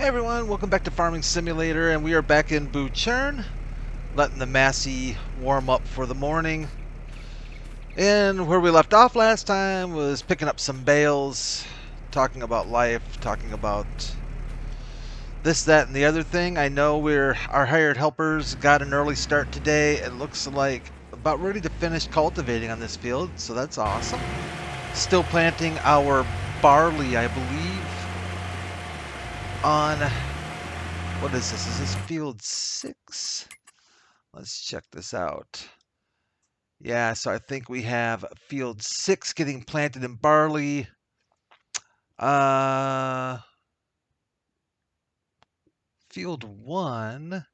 Hey everyone, welcome back to Farming Simulator, and we are back in Butschern, letting the Massey warm up for the morning. And where we left off last time was picking up some bales, talking about life, talking about this, that, and the other thing. I know our hired helpers got an early start today. It looks like about ready to finish cultivating on this field, so that's awesome. Still planting our barley, I believe, on... What is this? Is this field 6? Let's check this out. Yeah, so I think we have field 6 getting planted in barley. Field 1.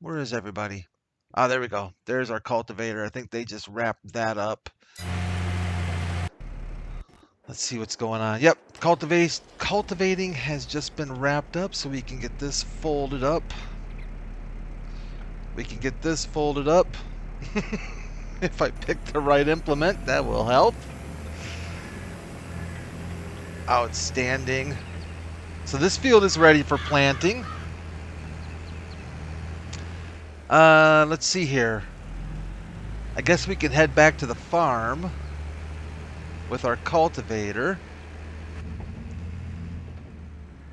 Where is everybody? Ah, there we go. There's our cultivator. I think they just wrapped that up. Let's see what's going on. Yep, cultivating has just been wrapped up, so we can get this folded up. If I pick the right implement, that will help. Outstanding. So this field is ready for planting. Let's see here. I guess we can head back to the farm with our cultivator.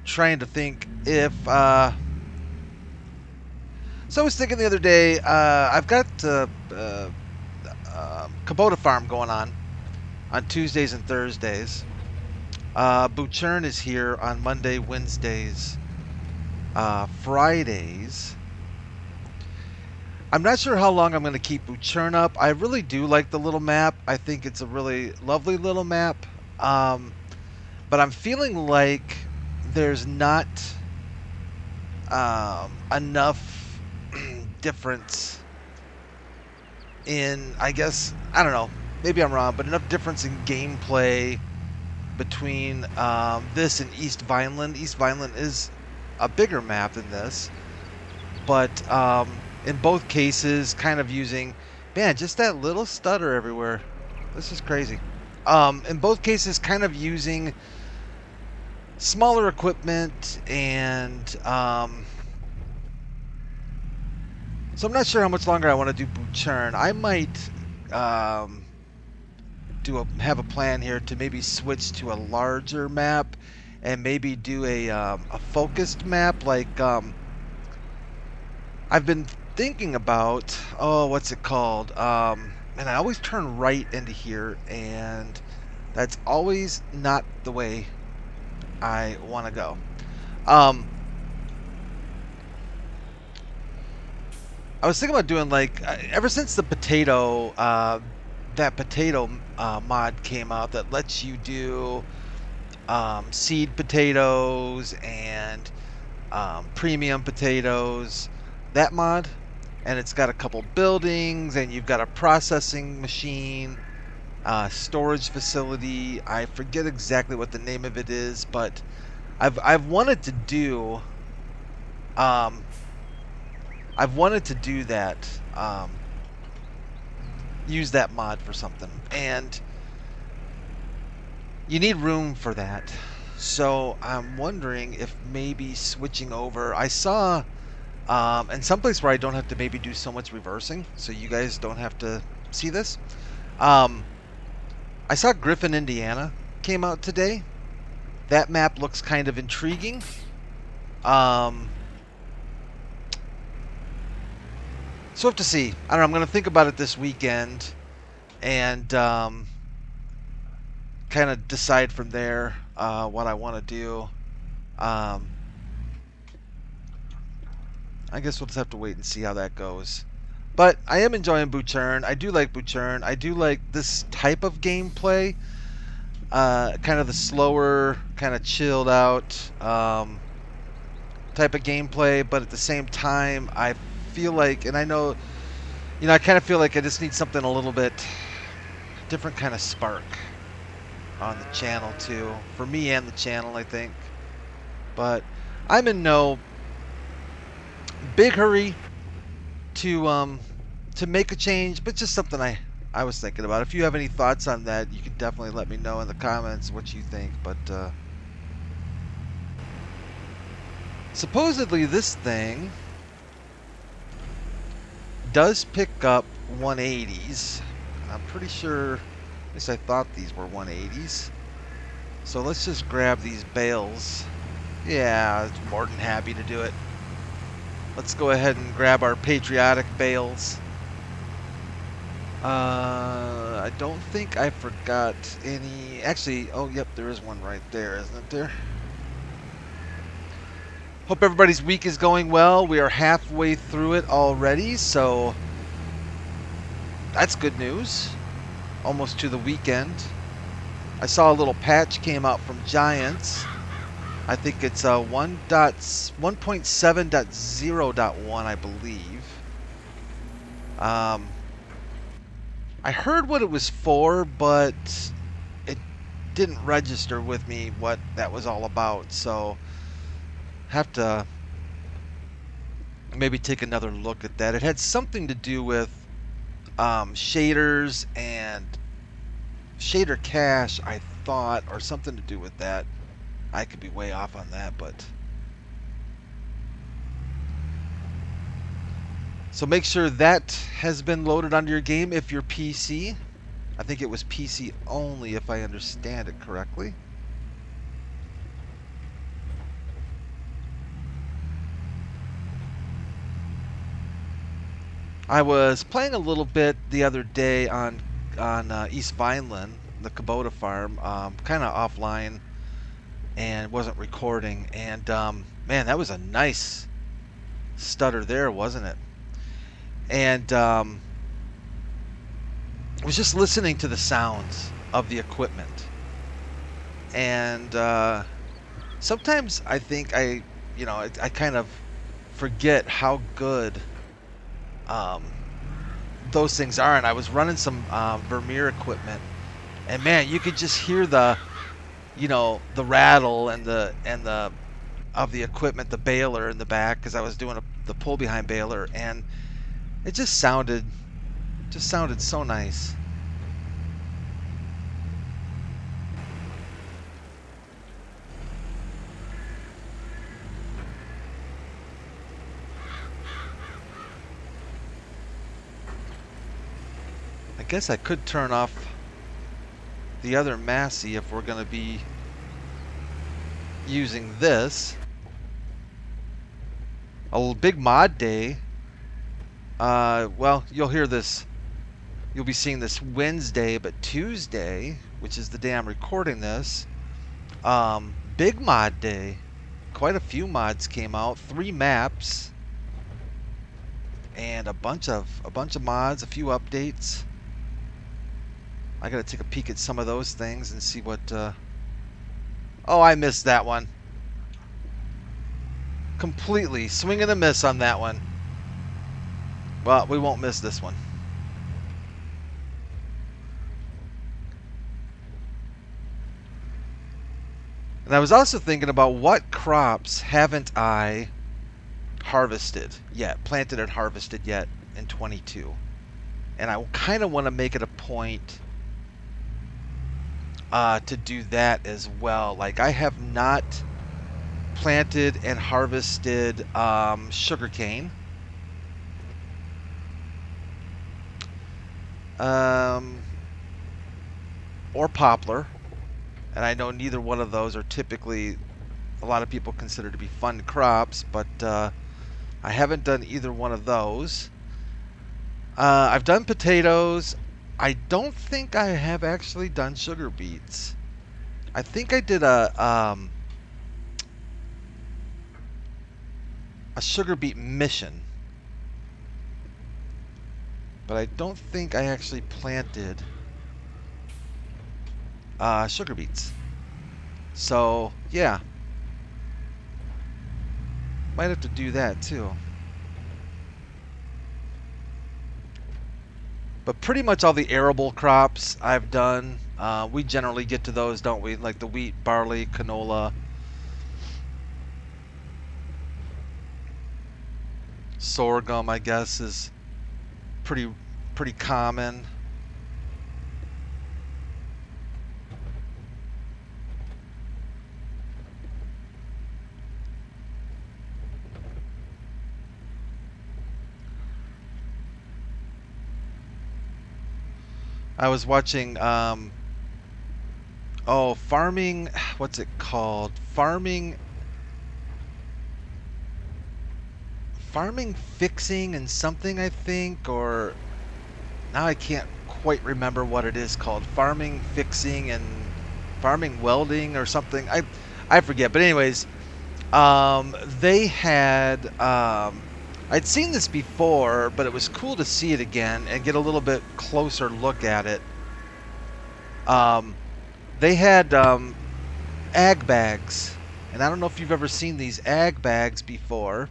Trying to think if... So I was thinking the other day, I've got Kubota farm going on Tuesdays and Thursdays. Butschern is here on Monday, Wednesdays, Fridays. I'm not sure how long I'm going to keep Butschern up. I really do like the little map. I think it's a really lovely little map. But I'm feeling like there's not enough difference in, I guess, I don't know, maybe I'm wrong, but enough difference in gameplay between this and East Vineland. East Vineland is a bigger map than this, but in both cases, kind of using, man, just that little stutter everywhere. This is crazy. In both cases, kind of using smaller equipment, and so I'm not sure how much longer I want to do Butschern. I might have a plan here to maybe switch to a larger map and maybe do a focused map, like I've been thinking about, what's it called? And I always turn right into here, and that's always not the way I want to go. I was thinking about doing, like, ever since the potato, that potato mod came out that lets you do seed potatoes and premium potatoes, that mod, and it's got a couple buildings, and you've got a processing machine, storage facility. I forget exactly what the name of it is, but I've wanted to do that, use that mod for something, and you need room for that. So I'm wondering if maybe switching over. I saw and someplace where I don't have to maybe do so much reversing, so you guys don't have to see this. I saw Griffin, Indiana came out today. That map looks kind of intriguing. So I have to see. I don't know. I'm going to think about it this weekend and kind of decide from there what I want to do. I guess we'll just have to wait and see how that goes. But I am enjoying Butschern. I do like Butschern. I do like this type of gameplay. Kind of the slower, kind of chilled out type of gameplay. But at the same time, I feel like, and I know, I kind of feel like I just need something a little bit different kind of spark on the channel too. For me and the channel, I think. But I'm in no big hurry to make a change, but just something I was thinking about. If you have any thoughts on that, you can definitely let me know in the comments what you think. But Supposedly this thing does pick up 180s. I'm pretty sure, at least I thought these were 180s. So let's just grab these bales. Yeah, it's more than happy to do it. Let's go ahead and grab our patriotic bales. I don't think I forgot any. Actually, oh, yep, there is one right there, isn't there? Hope everybody's week is going well. We are halfway through it already, so that's good news. Almost to the weekend. I saw a little patch came out from Giants. I think it's 1.7.0.1, I believe. I heard what it was for, but it didn't register with me what that was all about, so have to maybe take another look at that. It had something to do with shaders and shader cache, I thought, or something to do with that. I could be way off on that, but so make sure that has been loaded onto your game if you're PC. I think it was PC only, if I understand it correctly. I was playing a little bit the other day on East Vineland, the Kubota farm, kind of offline, and wasn't recording. And man, that was a nice stutter there, wasn't it? And I was just listening to the sounds of the equipment, and sometimes I think I kind of forget how good those things are. And I was running some Vermeer equipment, and man, you could just hear the rattle and the of the equipment, the baler in the back, because I was doing the pull behind baler, and it just sounded so nice. I guess I could turn off the other Massey if we're going to be using this. A big mod day. Well, you'll hear this. You'll be seeing this Wednesday, but Tuesday, which is the day I'm recording this, big mod day. Quite a few mods came out. 3 maps, and a bunch of mods, a few updates. I gotta take a peek at some of those things and see what. Oh, I missed that one. Completely swing and a miss on that one. Well, we won't miss this one. And I was also thinking about what crops haven't I harvested yet, planted and harvested yet in 22. And I kind of want to make it a point to do that as well. Like, I have not planted and harvested sugarcane, or poplar, and I know neither one of those are typically a lot of people consider to be fun crops, but I haven't done either one of those. I've done potatoes. I don't think I have actually done sugar beets. I think I did a sugar beet mission, but I don't think I actually planted sugar beets. So yeah, might have to do that too. But pretty much all the arable crops I've done. We generally get to those, don't we? Like the wheat, barley, canola, sorghum, I guess, is pretty common. I was watching, oh, farming, what's it called? Farming fixing and something, I think, or now I can't quite remember what it is called. Farming fixing and farming welding or something. I forget. But anyways, they had, I'd seen this before, but it was cool to see it again and get a little bit closer look at it. They had ag bags, and I don't know if you've ever seen these ag bags before,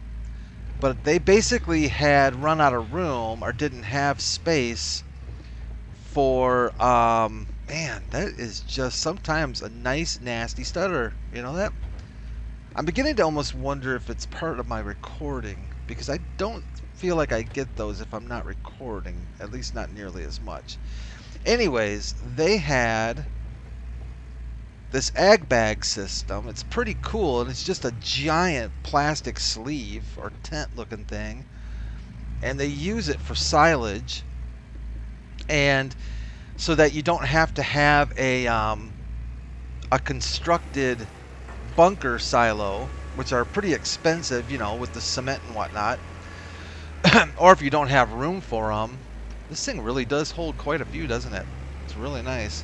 but they basically had run out of room or didn't have space for, man, that is just sometimes a nice nasty stutter. You know that? I'm beginning to almost wonder if it's part of my recording, because I don't feel like I get those if I'm not recording, at least not nearly as much. Anyways, they had this ag bag system. It's pretty cool, and it's just a giant plastic sleeve or tent looking thing, and they use it for silage, and so that you don't have to have a constructed bunker silo, which are pretty expensive, you know, with the cement and whatnot. Or if you don't have room for them. This thing really does hold quite a few, doesn't it? It's really nice.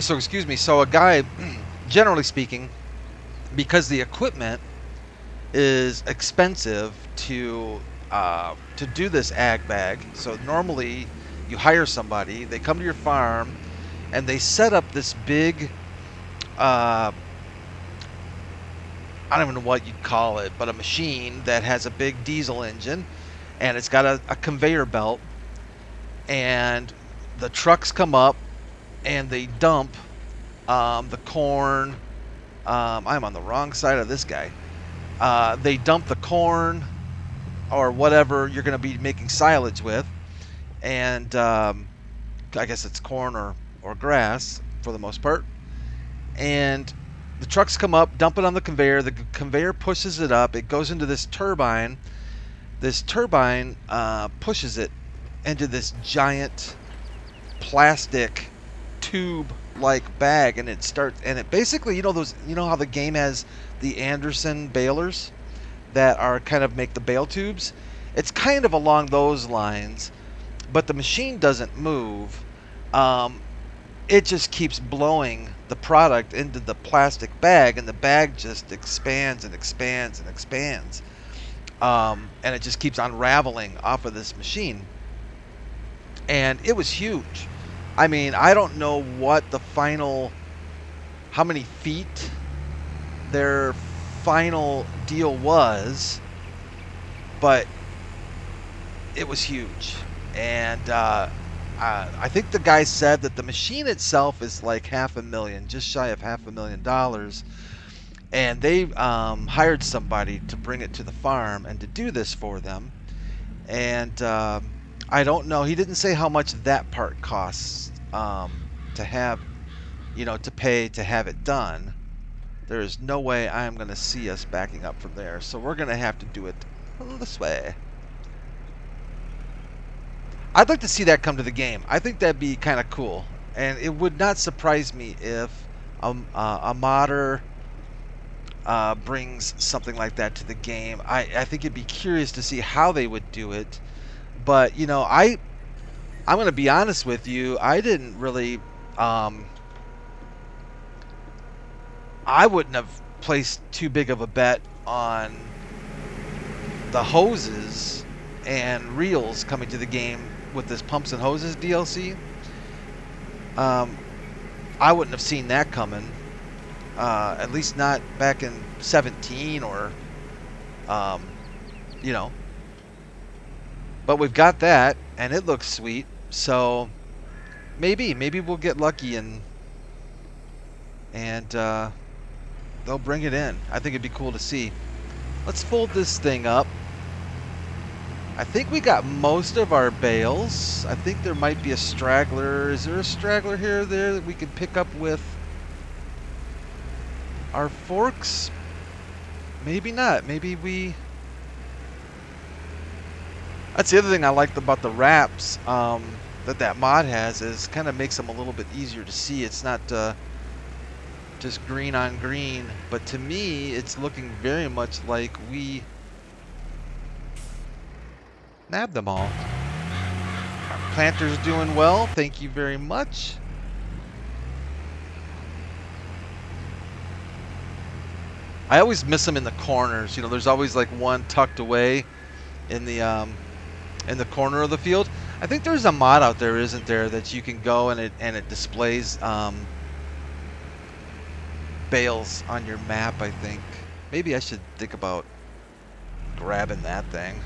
So excuse me. So a guy, generally speaking, because the equipment is expensive to do this ag bag. So normally you hire somebody, they come to your farm, and they set up this big, I don't even know what you'd call it, but a machine that has a big diesel engine, and it's got a conveyor belt, and the trucks come up and they dump the corn. I'm on the wrong side of this guy. They dump the corn or whatever you're going to be making silage with, and I guess it's corn or grass for the most part. And the trucks come up, dump it on the conveyor. The conveyor pushes it up. It goes into this turbine. This turbine pushes it into this giant plastic tube-like bag, and it basically, you know how the game has the Anderson balers that are kind of make the bale tubes. It's kind of along those lines, but the machine doesn't move. It just keeps blowing the product into the plastic bag, and the bag just expands and expands and expands. And it just keeps unraveling off of this machine. And it was huge. I mean, I don't know how many feet their final deal was, but it was huge. And I think the guy said that the machine itself is like $500,000, just shy of $500,000. And they hired somebody to bring it to the farm and to do this for them. And I don't know. He didn't say how much that part costs to have, to pay to have it done. There is no way I am going to see us backing up from there. So we're going to have to do it this way. I'd like to see that come to the game. I think that'd be kind of cool. And it would not surprise me if a modder brings something like that to the game. I think it'd be curious to see how they would do it. But, I'm going to be honest with you. I didn't really... I wouldn't have placed too big of a bet on the hoses and reels coming to the game with this Pumps and Hoses DLC. I wouldn't have seen that coming. At least not back in 17 or, But we've got that, and it looks sweet. So maybe we'll get lucky and they'll bring it in. I think it'd be cool to see. Let's fold this thing up. I think we got most of our bales. I think there might be a straggler. Is there a straggler here or there that we could pick up with our forks? Maybe not. Maybe we... That's the other thing I liked about the wraps that mod has, is kind of makes them a little bit easier to see. It's not just green on green, but to me, it's looking very much like we nabbed them all. Our planter's doing well. Thank you very much. I always miss them in the corners. You know, there's always like one tucked away in the corner of the field. I think there's a mod out there, isn't there, that you can go and it displays bales on your map, I think. Maybe I should think about grabbing that thing.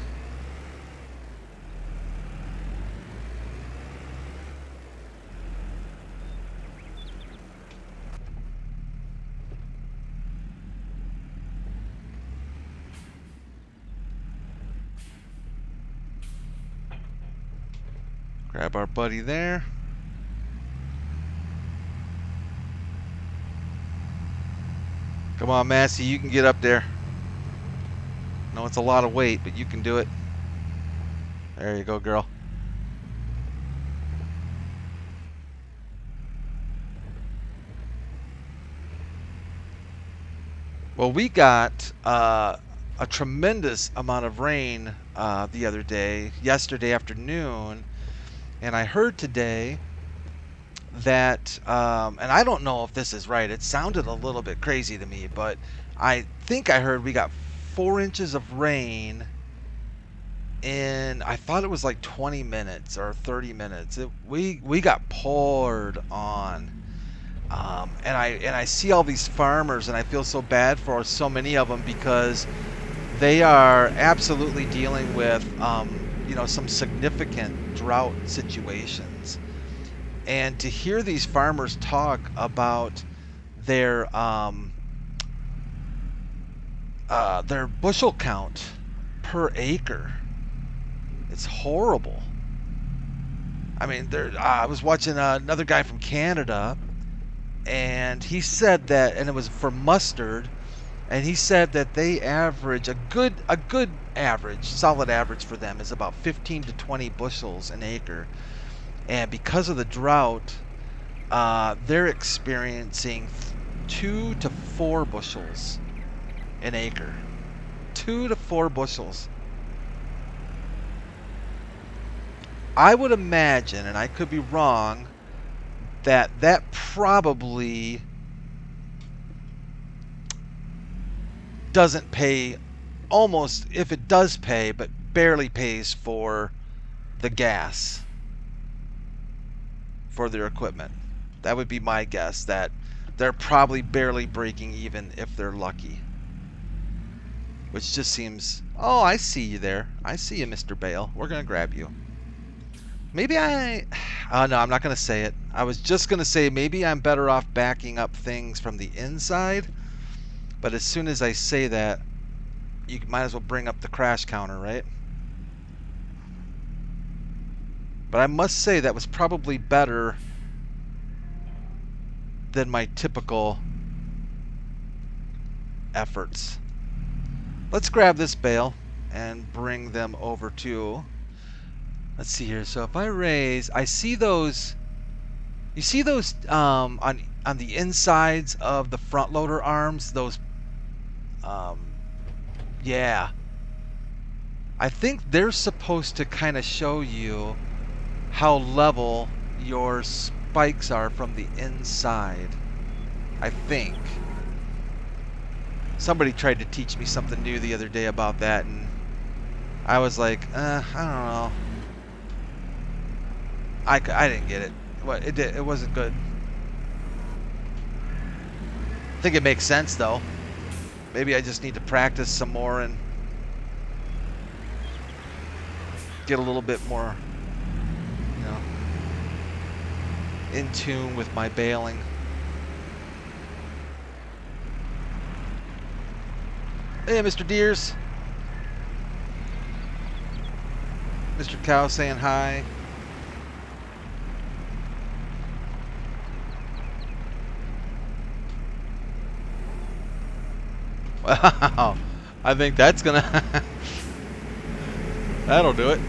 Grab our buddy there. Come on, Massey, you can get up there. No, it's a lot of weight, but you can do it. There you go, girl. Well, we got a tremendous amount of rain the other day, yesterday afternoon, and I heard today that, and I don't know if this is right, it sounded a little bit crazy to me, but I think I heard we got 4 inches of rain in, I thought it was like 20 minutes or 30 minutes. We got poured on. And I see all these farmers, and I feel so bad for so many of them, because they are absolutely dealing with you know, some significant drought situations. And to hear these farmers talk about their bushel count per acre, it's horrible. I mean, I was watching another guy from Canada, and he said that, and it was for mustard, and he said that they average a good average, solid average for them is about 15 to 20 bushels an acre. And because of the drought, they're experiencing 2 to 4 bushels an acre. 2 to 4 bushels. I would imagine, and I could be wrong, that probably doesn't pay, almost, if it does pay, but barely pays for the gas for their equipment. That would be my guess, that they're probably barely breaking even if they're lucky. Which just seems... Oh, I see you there. I see you, Mr. Bale. We're going to grab you. Maybe I... Oh, no, I'm not going to say it. I was just going to say maybe I'm better off backing up things from the inside. But as soon as I say that, you might as well bring up the crash counter, right? But I must say that was probably better than my typical efforts. Let's grab this bale and bring them over to... Let's see here. So if I raise, I see those. You see those on the insides of the front loader arms. Those, yeah. I think they're supposed to kind of show you how level your spikes are from the inside. I think. Somebody tried to teach me something new the other day about that, and I was like, I don't know. I didn't get it. What it wasn't good. I think it makes sense though. Maybe I just need to practice some more and get a little bit more, you know, in tune with my baling. Hey, Mr. Deers. Mr. Cow saying hi. Wow, I think that's gonna that'll do it.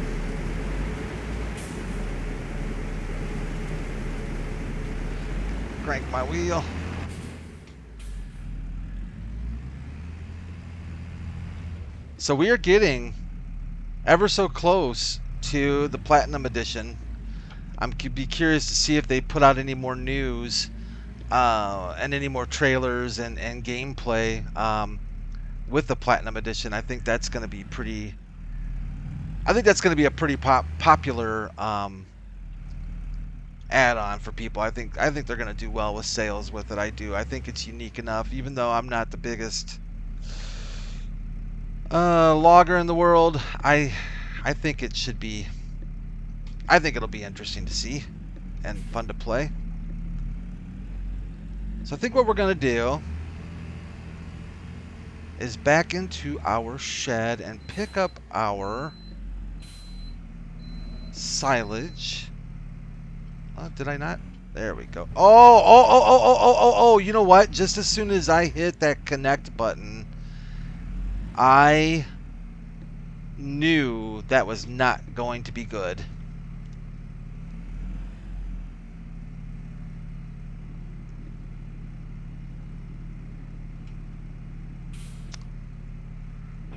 crank my wheel. So we are getting ever so close to the Platinum Edition. I'm be curious to see if they put out any more news and any more trailers and gameplay with the Platinum Edition. I think that's going to be pretty. I think that's going to be a pretty popular add-on for people. I think they're going to do well with sales with it. I do. I think it's unique enough, even though I'm not the biggest logger in the world. I think it should be. I think it'll be interesting to see and fun to play. So I think what we're going to do is back into our shed and pick up our silage. Did I not? There we go. Oh, you know what? Just as soon as I hit that connect button, I knew that was not going to be good.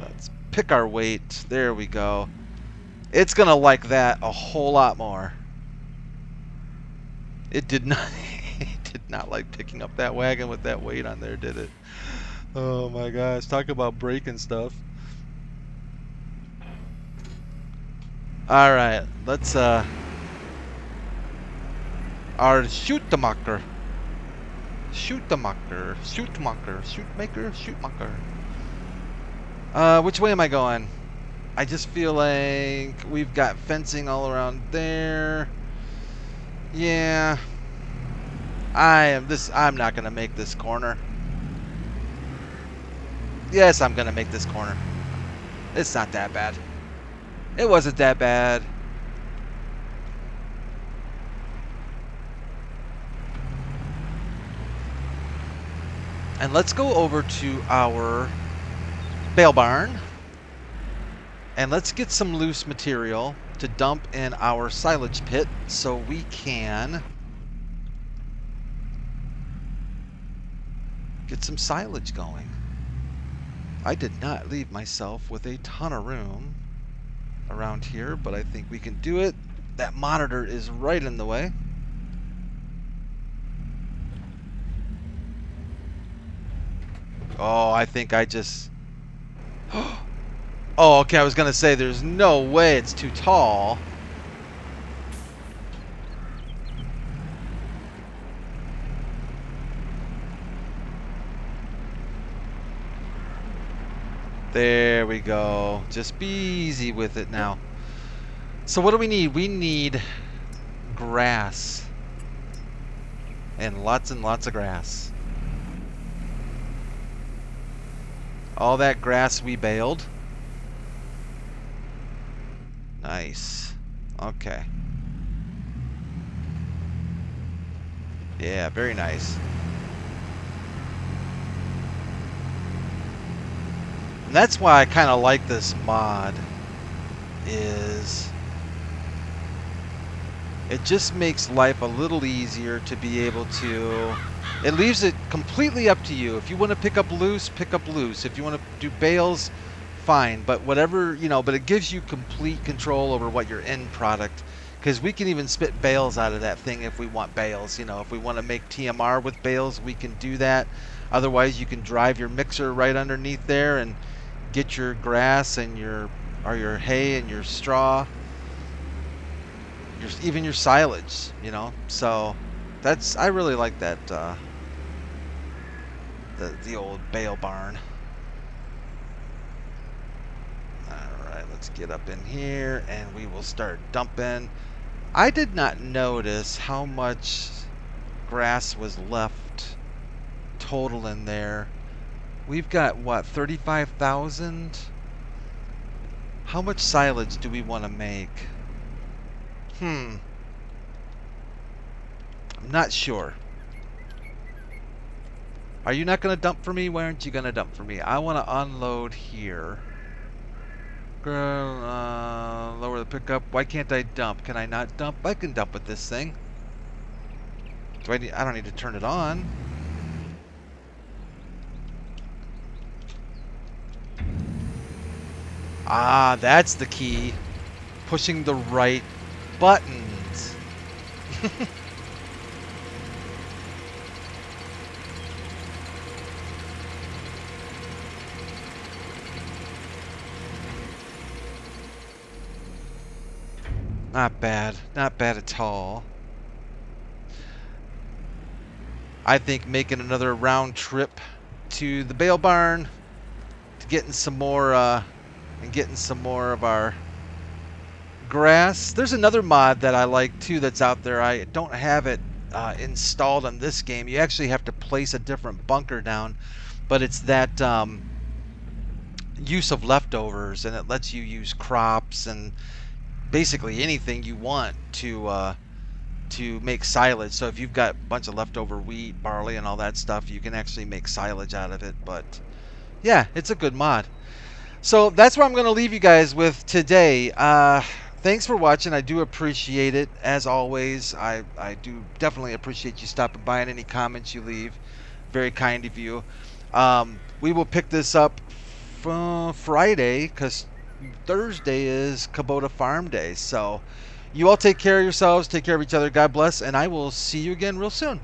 Let's pick our weight. There we go. It's going to like that a whole lot more. It did not it did not like picking up that wagon with that weight on there, did it? Oh my gosh, talk about breaking stuff. All right, let's our shootmaker. Which way am I going? I just feel like we've got fencing all around there. Yeah. I'm not gonna make this corner. Yes, I'm gonna make this corner. It's not that bad. It wasn't that bad. And let's go over to our bale barn. And let's get some loose material to dump in our silage pit so we can get some silage going. I did not leave myself with a ton of room around here, but I think we can do it. That monitor is right in the way. Oh, I think I just... Oh, okay, I was going to say there's no way it's too tall. There we go. Just be easy with it now. So what do we need? We need grass. And lots of grass. All that grass we baled. Nice. Okay. Yeah, very nice. And that's why I kind of like this mod, is it just makes life a little easier to be able to... It leaves it completely up to you. If you want to pick up loose, pick up loose. If you want to do bales, fine. But whatever, you know, but it gives you complete control over what your end product... Because we can even spit bales out of that thing if we want bales. You know, if we want to make TMR with bales, we can do that. Otherwise, you can drive your mixer right underneath there and get your grass and your hay and your straw, even your silage, you know. So that's, I really like that the old bale barn. All right, let's get up in here and we will start dumping. I did not notice how much grass was left total in there. We've got, what, 35,000? How much silage do we want to make? I'm not sure. Are you not going to dump for me? Why aren't you going to dump for me? I want to unload here. Lower the pickup. Why can't I dump? Can I not dump? I can dump with this thing. I don't need to turn it on. Ah, that's the key. Pushing the right buttons. Not bad. Not bad at all. I think making another round trip to the bale barn to getting some more of our grass. There's another mod that I like too that's out there. I don't have it installed on this game. You actually have to place a different bunker down, but it's that use of leftovers, and it lets you use crops and basically anything you want to make silage. So if you've got a bunch of leftover wheat, barley, and all that stuff, you can actually make silage out of it. But yeah, it's a good mod. So that's what I'm going to leave you guys with today. Thanks for watching. I do appreciate it. As always, I do definitely appreciate you stopping by and any comments you leave. Very kind of you. We will pick this up Friday because Thursday is Kubota Farm Day. So you all take care of yourselves. Take care of each other. God bless. And I will see you again real soon.